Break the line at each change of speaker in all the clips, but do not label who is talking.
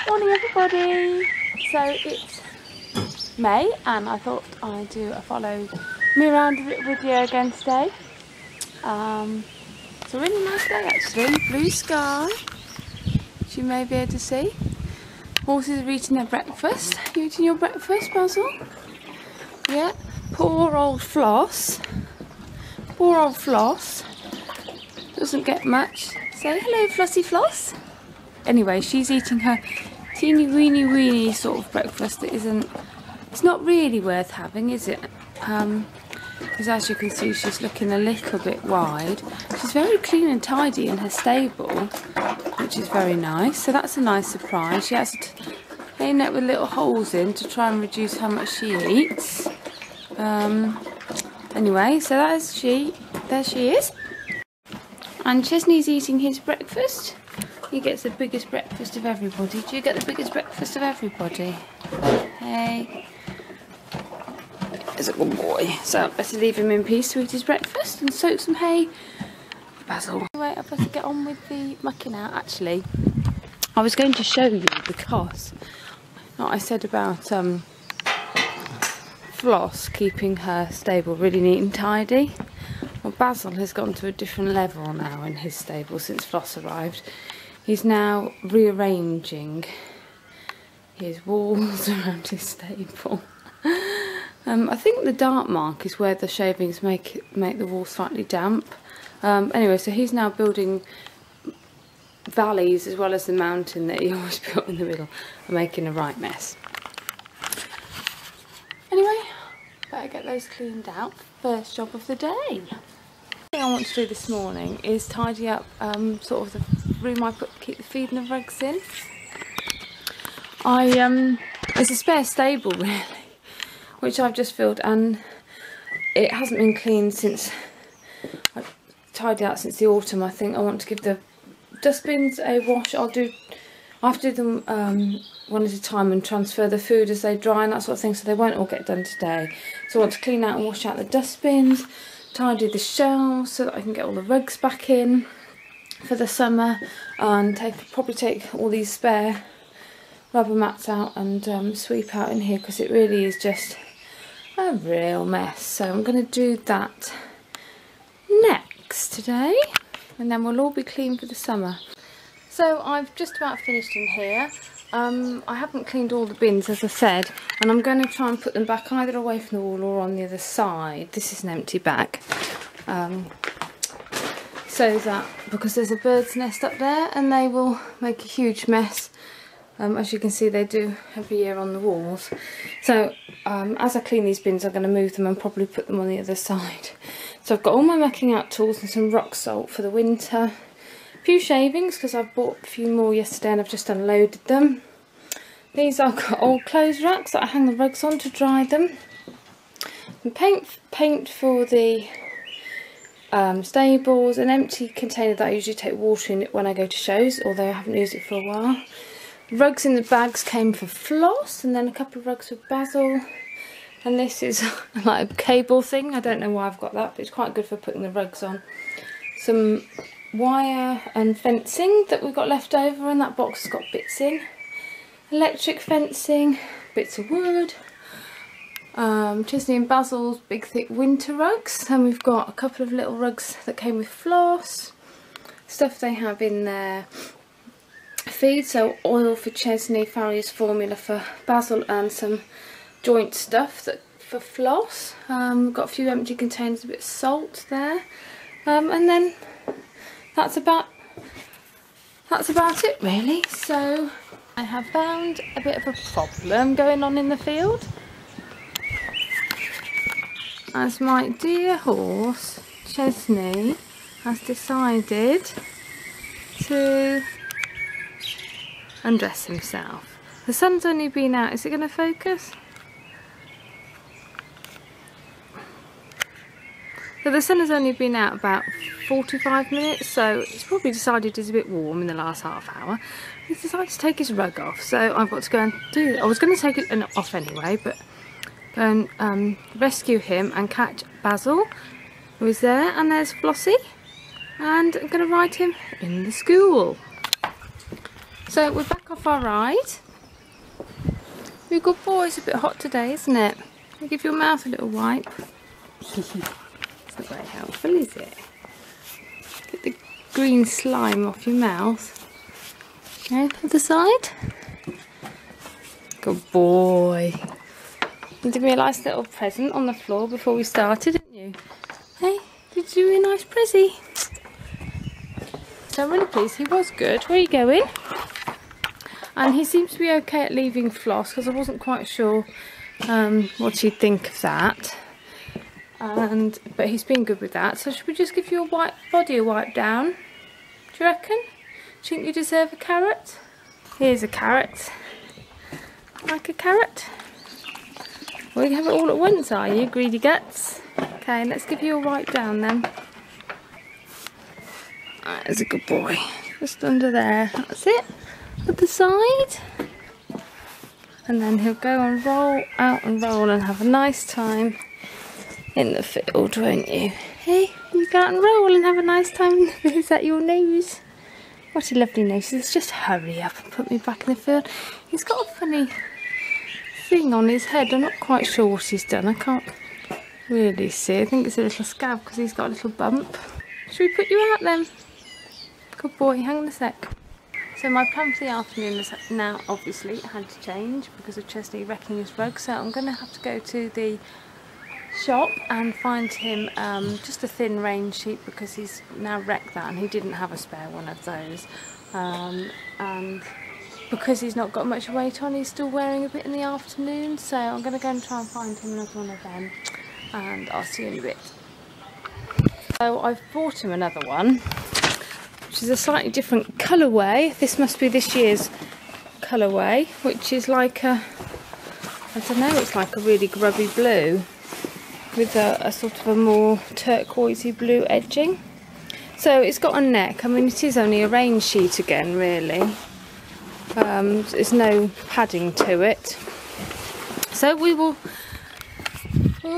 Morning everybody! So it's May and I thought I'd do a follow me around video again today. It's a really nice day actually, blue sky, which you may be able to see. Horses are eating their breakfast. You eating your breakfast, Basil? Yeah. Poor old Floss. Poor old Floss. Doesn't get much. Say hello, Flossy Floss. Anyway, she's eating her teeny weeny sort of breakfast that isn't, it's not really worth having, is it? Because as you can see, she's looking a little bit wide. She's very clean and tidy in her stable, which is very nice. So that's a nice surprise. She has to clean it with little holes in to try and reduce how much she eats. Anyway, so that is she. There she is. And Chesney's eating his breakfast. He gets the biggest breakfast of everybody. Do you get the biggest breakfast of everybody? Hey. He's a good boy. So better leave him in peace to eat his breakfast and soak some hay. Basil. Anyway, I better get on with the mucking out. Actually, I was going to show you because what I said about Floss keeping her stable really neat and tidy. Well, Basil has gone to a different level now in his stable since Floss arrived. He's now rearranging his walls around his stable. I think the dark mark is where the shavings make the wall slightly damp. Anyway, so he's now building valleys as well as the mountain that he always built in the middle, and making a right mess. Anyway, better get those cleaned out. First job of the day. The thing I want to do this morning is tidy up sort of the room I keep the feed and the rugs in. It's a spare stable really, which I've just filled, and it hasn't been cleaned since I've tidied out since the autumn. I think I want to give the dustbins a wash. I have to do them one at a time and transfer the food as they dry and that sort of thing, so they won't all get done today. So I want to clean out and wash out the dustbins, tidy the shelves so that I can get all the rugs back in for the summer, and probably take all these spare rubber mats out and sweep out in here, because it really is just a real mess. So I'm going to do that next today, and then we'll all be clean for the summer. So I've just about finished in here. I haven't cleaned all the bins, as I said, and I'm going to try and put them back either away from the wall or on the other side. This is an empty bag. So that, because there's a bird's nest up there and they will make a huge mess. As you can see, they do every year on the walls. So as I clean these bins, I'm going to move them and probably put them on the other side. So I've got all my mucking out tools and some rock salt for the winter. A few shavings, because I've bought a few more yesterday and I've just unloaded them. These I've got old clothes racks that I hang the rugs on to dry them. And paint for the stables, an empty container that I usually take water in when I go to shows, although I haven't used it for a while. Rugs in the bags came for Floss, and then a couple of rugs for Basil. And this is like a cable thing. I don't know why I've got that, but it's quite good for putting the rugs on. Some wire and fencing that we've got left over, and that box has got bits in. Electric fencing, bits of wood. Chesney and Basil's big thick winter rugs, and we've got a couple of little rugs that came with Floss. Stuff they have in their feed, so oil for Chesney, Farrier's formula for Basil, and some joint stuff for Floss. We've got a few empty containers, a bit of salt there, and then that's about it really. So I have found a bit of a problem going on in the field, as my dear horse Chesney has decided to undress himself. The sun's only been out. Is it going to focus? So the sun has only been out about 45 minutes, so it's probably decided it's a bit warm in the last half hour. He's decided to take his rug off, so I've got to go and do it. I was going to take it off anyway, but go and rescue him and catch Basil, who is there, and there's Flossie, and I'm going to ride him in the school. So we're back back off our ride. You're a good boy. It's a bit hot today, isn't it? You give your mouth a little wipe. It's not very helpful, is it? Get the green slime off your mouth. Okay, other side. Good boy. You did me a nice little present on the floor before we started, didn't you? Hey, did you do me a nice present? So I'm really pleased. He was good. Where are you going? And he seems to be okay at leaving Floss, because I wasn't quite sure what he'd think of that. But he's been good with that. So should we just give you a body wipe down? Do you reckon? Do you think you deserve a carrot? Here's a carrot. Like a carrot? Well, you have it all at once, are you, greedy guts? Okay, let's give you a wipe down then. That's a good boy. Just under there. That's it. Other side. And then he'll go and roll out and roll and have a nice time in the field, won't you? Hey, you go out and roll and have a nice time. Is that your nose? What a lovely nose. Let's just hurry up and put me back in the field. He's got a funny thing on his head. I'm not quite sure what he's done. I can't really see. I think it's a little scab because he's got a little bump. Should we put you out then? Good boy, hang on a sec. So my plan for the afternoon is now obviously had to change because of Chesney wrecking his rug. So I'm going to have to go to the shop and find him just a thin rain sheet because he's now wrecked that and he didn't have a spare one of those. And because he's not got much weight on, he's still wearing a bit in the afternoon. So I'm going to go and try and find him another one of them and I'll see you in a bit. So I've bought him another one, which is a slightly different colourway. This must be this year's colourway, which is like a, I don't know, it's like a really grubby blue with a sort of a more turquoisey blue edging. So it's got a neck. I mean, it is only a rain sheet again, really. There's no padding to it. So we will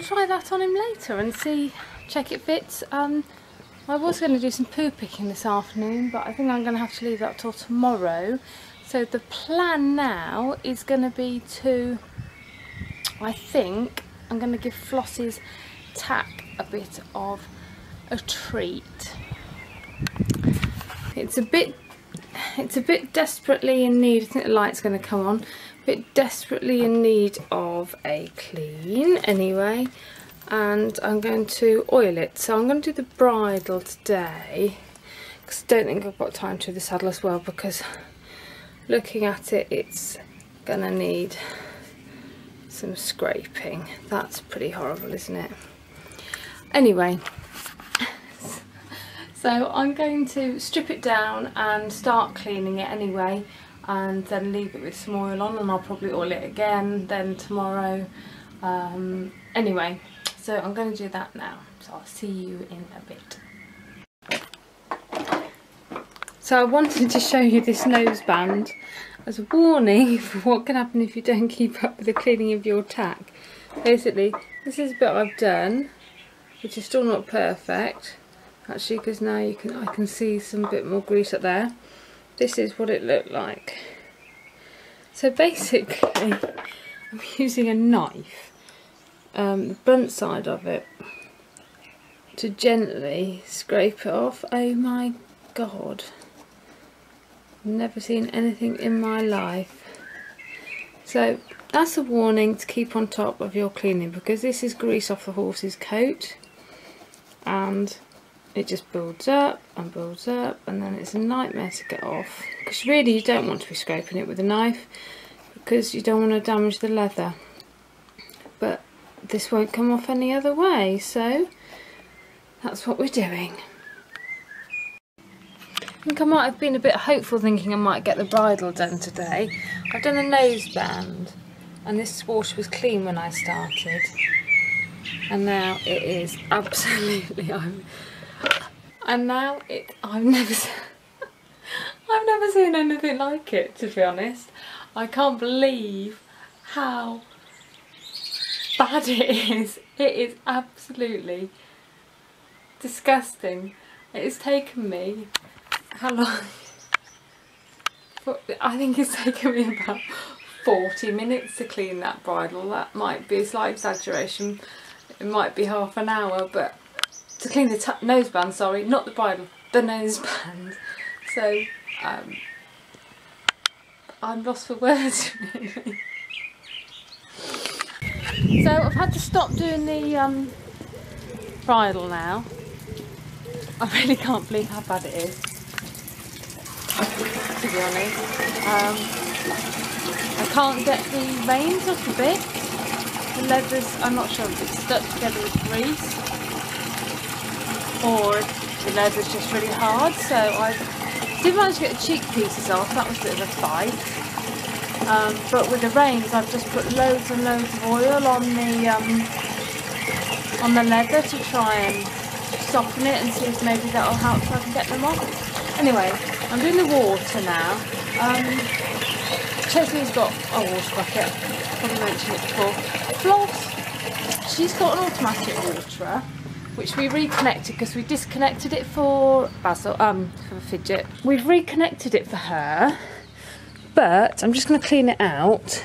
try that on him later and see, check it fits. I was going to do some poo picking this afternoon, but I think I'm going to have to leave that till tomorrow. So the plan now is going to be to, I think, I'm going to give Floss's tack a bit of a treat. It's a bit desperately in need. I think the light's going to come on. A bit desperately in need of a clean anyway. And I'm going to oil it. So I'm going to do the bridle today because I don't think I've got time to do the saddle as well, because looking at it, it's going to need some scraping. That's pretty horrible, isn't it? Anyway, so I'm going to strip it down and start cleaning it anyway, and then leave it with some oil on, and I'll probably oil it again then tomorrow. Anyway, so I'm going to do that now, so I'll see you in a bit. So I wanted to show you this noseband as a warning for what can happen if you don't keep up with the cleaning of your tack. Basically, this is a bit I've done, which is still not perfect, actually, because now I can see some bit more grease up there. This is what it looked like. So basically, I'm using a knife, the blunt side of it, to gently scrape it off. Oh my god, never seen anything in my life. So that's a warning to keep on top of your cleaning, because this is grease off the horse's coat and it just builds up and builds up, and then it's a nightmare to get off, because really you don't want to be scraping it with a knife because you don't want to damage the leather. But this won't come off any other way, so that's what we're doing. I think I might have been a bit hopeful, thinking I might get the bridle done today. I've done a noseband, and this wash was clean when I started, and now it is absolutely I've never seen anything like it, to be honest. I can't believe how bad it is. It is absolutely disgusting. It has taken me how long? But I think it's taken me about 40 minutes to clean that bridle. That might be a slight exaggeration. It might be half an hour, but to clean the noseband, sorry, not the bridle, the noseband. So I'm lost for words really. So I've had to stop doing the bridle now. I really can't believe how bad it is, to be honest. I can't get the reins off the bit. The leather's, I'm not sure if it's stuck together with grease or if the leather's just really hard. So I did manage to get the cheek pieces off. That was a bit of a fight. But with the reins, I've just put loads and loads of oil on the leather to try and soften it and see if maybe that'll help so I can get them off. Anyway, I'm doing the water now. Chesley's got a water bucket, probably mentioned it before. Floss, she's got an automatic waterer, which we reconnected because we disconnected it for Basil, for Fidget. We've reconnected it for her, but I'm just going to clean it out.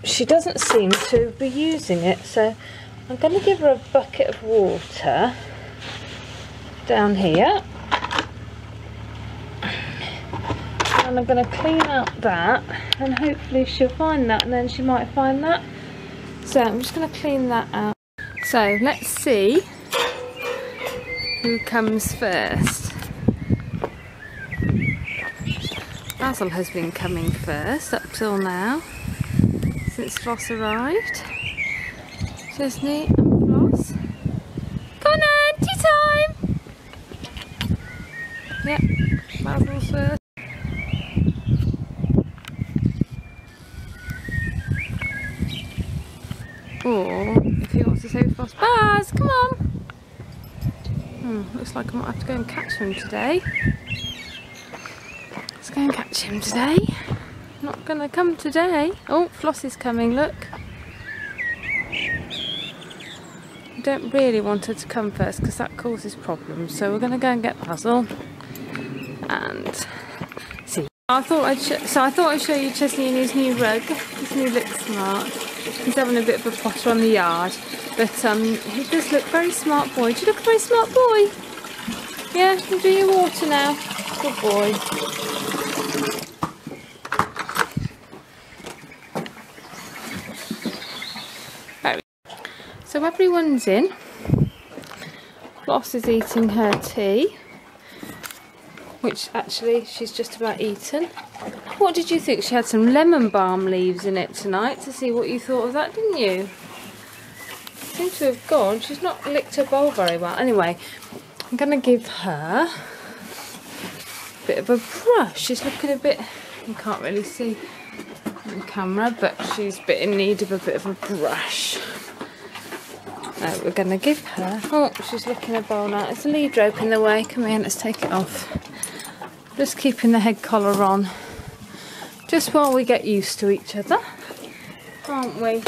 She doesn't seem to be using it, so I'm going to give her a bucket of water down here. And I'm going to clean out that, and hopefully she'll find that, and then she might find that. So I'm just going to clean that out. So let's see who comes first. Basil has been coming first up till now, since Floss arrived. Chesney and Floss. Come on then, tea time! Yep, Basil's first. Or if he wants to say Floss, Baz, come on! Looks like I might have to go and catch him today. Let's go and catch him today. Not gonna come today. Oh, Floss is coming, look. I don't really want her to come first because that causes problems. So we're gonna go and get Basil and see. I thought I'd show you Chesney in his new rug. His new Look Smart. He's having a bit of a potter on the yard, but he does look very smart boy. Do you look a very smart boy? Yeah, you do your water now. Good boy. So everyone's in. Floss is eating her tea, which actually she's just about eaten. What did you think? She had some lemon balm leaves in it tonight, to see what you thought of that, didn't you? Seems to have gone. She's not licked her bowl very well. Anyway, I'm going to give her a bit of a brush. She's looking a bit, you can't really see on camera, but she's a bit in need of a bit of a brush. We're going to give her, oh, she's licking her bowl now. There's a lead rope in the way. Come here, let's take it off. Just keeping the head collar on, just while we get used to each other, aren't we?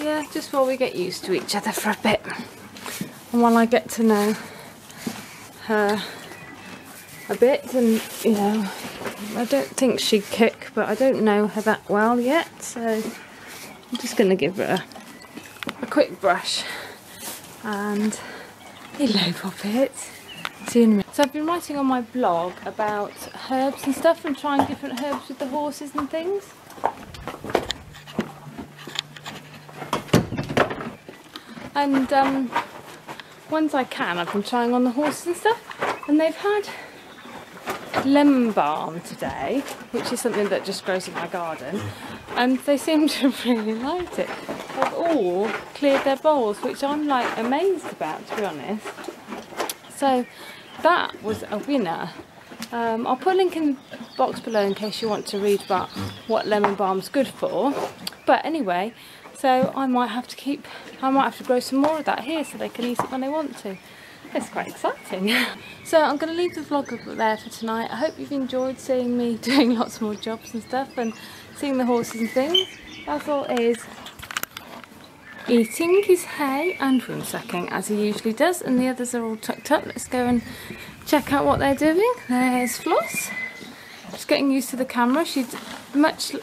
Yeah, just while we get used to each other for a bit, and while I get to know her a bit. And you know, I don't think she'd kick, but I don't know her that well yet, so I'm just going to give her a quick brush. And hello, Poppet. See you in a minute. So I've been writing on my blog about herbs and stuff, and trying different herbs with the horses and things. And ones I can, I've been trying on the horses and stuff, and they've had lemon balm today, which is something that just grows in my garden, and they seem to have really liked it. They've all cleared their bowls, which I'm like amazed about, to be honest. So that was a winner. I'll put a link in the box below in case you want to read about what lemon balm's good for. But anyway, so I might have to grow some more of that here so they can eat it when they want to. It's quite exciting. So I'm going to leave the vlog up there for tonight. I hope you've enjoyed seeing me doing lots more jobs and stuff, and seeing the horses and things. Basil is eating his hay and room sucking as he usually does, and the others are all tucked up. Let's go and check out what they're doing. There's Floss. Just getting used to the camera. She's much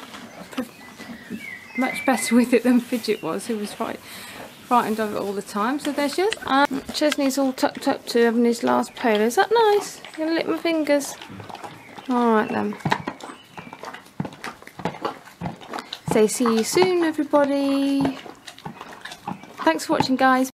better with it than Fidget was, who was frightened of it all the time. So there she is. Chesney's all tucked up to having his last polo. Is that nice? I'm going to lick my fingers. Alright then. Say see you soon, everybody. Thanks for watching, guys.